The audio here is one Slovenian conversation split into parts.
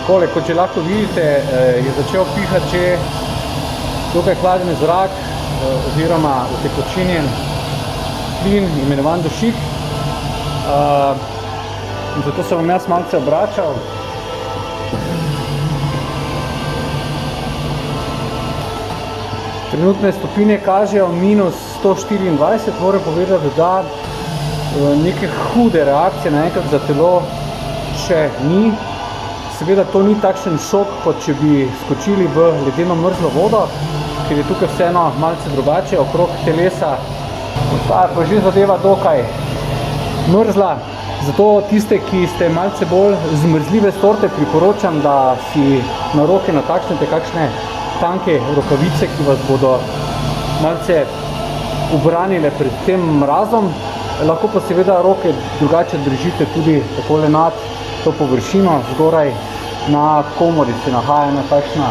Takole, kot že lahko vidite, je začel pihati že dokaj hladen zrak oziroma utekočinjen plin, imenovan dušik. In zato se bom jaz malce obračal. Trenutne stopinje kažejo minus 124, moram povedati, da neke hude reakcije naenkrat za telo še ni. Seveda to ni takšen šok, kot če bi skočili v ledeno mrzlo vodo, ker je tukaj vseeno malce drugače okrog telesa. Ta pa že zadeva dokaj mrzla, zato tiste, ki ste malce bolj zmrzljive sorte, priporočam, da si na roke natakšnete kakšne tanke rokavice, ki vas bodo malce ubranile pred tem mrazom. Lahko pa seveda roke drugače držite tudi takole nad to površino, zgoraj na komori se nahaja ena takšna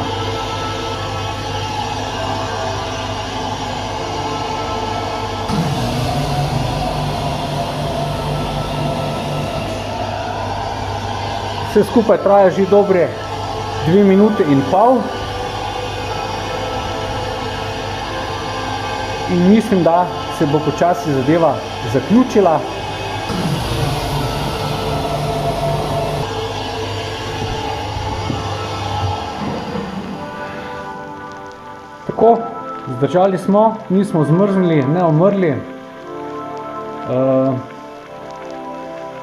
vse skupaj traja že dobre 2 minute in pol. In mislim, da se bo počasi zadeva zaključila. Tako, zdržali smo, nismo zmrznili, ne umrli.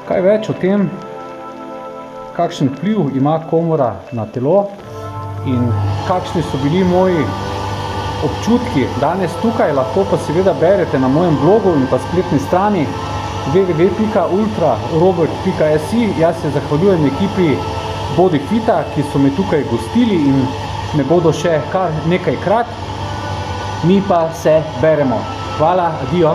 Kaj več o tem, kakšen vpliv ima komora na telo in kakšni so bili moji občutki danes tukaj, lahko pa seveda berete na mojem blogu in pa spletni strani www.ultrarobert.si. Jaz se zahvaljujem ekipi Bodyfita, ki so me tukaj gostili in me bodo še kar nekajkrat. Mi pa se beremo. Hvala, adijo.